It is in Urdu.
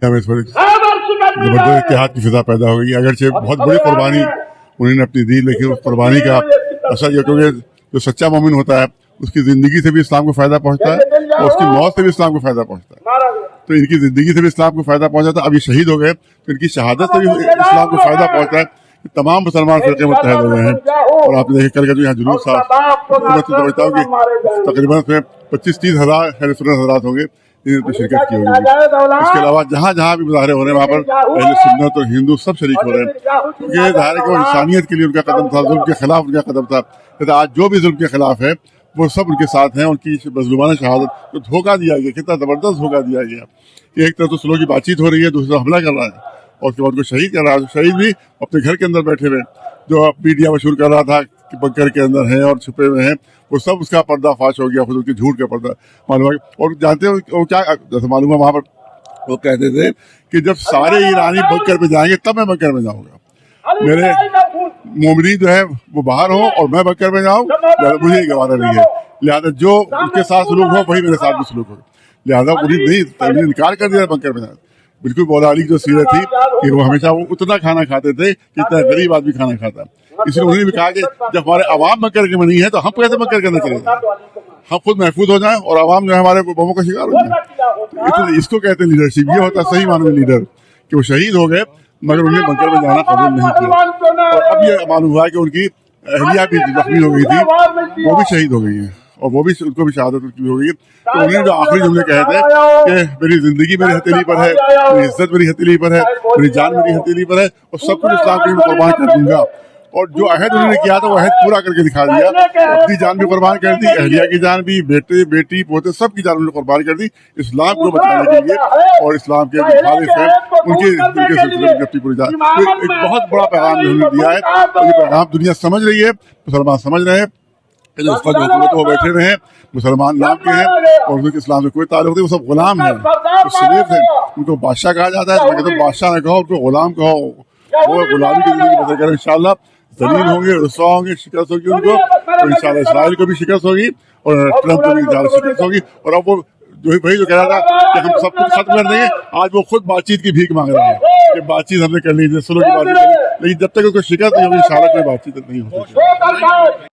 ہمیں تھوڑی زبردست اتحاد کی فضا پیدا ہو گئی. اگرچہ بہت بڑی قربانی انہوں نے اپنی دی، لیکن اس قربانی کا اثر یہ کہ جو سچا مومن ہوتا ہے اس کی زندگی سے بھی اسلام کو فائدہ پہنچتا ہے اور اس کی موت سے بھی اسلام کو فائدہ پہنچتا ہے. تو ان کی زندگی سے بھی اسلام کو فائدہ پہنچا تھا. اب یہ شہید ہو گئے تو ان کی شہادت سے بھی اسلام کو فائدہ پہنچا ہے. تمام مسلمان فرقے متحد ہو گئے ہیں. اور آپ نے دیکھا کل کا جو یہاں جلوس تھا، میں تو سمجھتا ہوں کہ تقریباً 25-30 ہزار اہل سنت حضرات ہوں گے جنہوں نے شرکت کی ہوگی. اس کے علاوہ جہاں جہاں بھی مظاہرے ہو رہے ہیں وہاں پر اہل سنت اور ہندو سب شریک ہو رہے ہیں، کیونکہ ظاہر ہے کہ وہ انسانیت کے لیے ان کا قدم تھا، ظلم کے خلاف ان کا قدم تھا. آج جو بھی ظلم کے خلاف ہے وہ سب ان کے ساتھ ہیں. ان کی مظلومانہ شہادت کو دھوکہ دیا گیا، کتنا زبردست دھوکہ دیا گیا. ایک طرف تو سلو کی بات چیت ہو رہی ہے، دوسرا حملہ کر رہا ہے اور اس کے بعد کو شہید کر رہا ہے. شہید بھی اپنے گھر کے اندر بیٹھے ہوئے، جو میڈیا مشہور کر رہا تھا کہ بنکر کے اندر ہیں اور چھپے ہوئے ہیں، وہ سب اس کا پردہ فاش ہو گیا، خود ان کے جھوٹ کا پردہ معلوم ہے. اور جانتے ہو وہ کیا جیسے معلوم ہے وہاں پر وہ کہتے تھے کہ جب سارے ایرانی بنکر میں جائیں گے تب میں بنکر میں جاؤں گا. میرے مومنین جو ہے وہ باہر ہوں اور میں بنکر میں جاؤں، مجھے یہ گوارا نہیں ہے. لہٰذا جو ان کے ساتھ سلوک ہو وہی میرے ساتھ بھی سلوک ہو. لہٰذا انہیں نہیں انکار کر دیا بنکر میں جانا. بالکل مولا علی کی جو سیرت تھی کہ وہ ہمیشہ وہ اتنا کھانا کھاتے تھے جتنا غریب آدمی کھانا کھاتا. اس لیے انہوں نے بھی کہا کہ جب ہمارے عوام بنکر کے میں نہیں ہے تو ہم کیسے بنکر کے اندر چلے جائیں، ہم خود محفوظ ہو جائیں اور عوام جو ہے ہمارے بموں کا شکار ہو جائیں. اس کو کہتے ہیں لیڈرشپ. یہ ہوتا ہے صحیح معنی میں لیڈر، کہ وہ شہید ہو گئے مگر انہیں بنکر میں جانا قبول نہیں کیا. اور اب یہ معلوم ہوا ہے کہ ان کی اہلیہ بھی زخمی ہو گئی تھی، وہ بھی شہید ہو گئی ہیں اور وہ بھی ان کو بھی شہادت ہو گئی. تو انہیں جو آخری جملے کہے تھے کہ میری زندگی میری ہتھیلی پر ہے، میری عزت میری ہتھیلی پر ہے، میری جان میری ہتھیلی پر ہے اور سب کچھ اسلام کے لیے قربان کر دوں گا. اور جو عہد انہوں نے کیا تھا وہ عہد پورا کر کے دکھا دیا. اپنی جان بھی قربان کر دی، اہلیہ کی جان بھی، بیٹے بیٹی پوتے سب کی جان انہوں نے قربان کر دی اسلام کو بچانے کے لیے. اور اسلام کے مخالف ہیں ان کے سلسلے میں اپنی پوری جان. ایک بہت بڑا پیغام انہوں نے دیا ہے اور یہ پیغام دنیا سمجھ رہی ہے، مسلمان سمجھ رہے ہیں کہ جو اس پر جو حکومت وہ بیٹھے ہوئے ہیں مسلمان نام کے ہیں اور ان کے اسلام سے کوئی تعلق نہیں. وہ سب غلام ہیں، وہ سلیب ہیں. ان کو بادشاہ کہا جاتا ہے، لیکن بادشاہ نہ کہو، ان کو غلام کہو. وہ غلامی کی زندگی بسر کریں. انشاءاللہ ذلیل ہوں گے، رسوا ہوں گے، شکست ہوگی ان کو. اور انشاءاللہ اسرائیل کو بھی شکست ہوگی اور ٹرمپ کو بھی شکست ہوگی. اور اب وہ وہی جو کہہ رہا تھا کہ ہم سب کچھ ختم کر دیں گے، آج وہ خود بات چیت کی بھیک مانگ رہے ہیں کہ بات چیت ہم نے کر لی، سلو کی بات چیت کر لی. لیکن جب تک اس کو شکست نہیں ہوگی انشاءاللہ کوئی بات چیت نہیں ہو سکتی.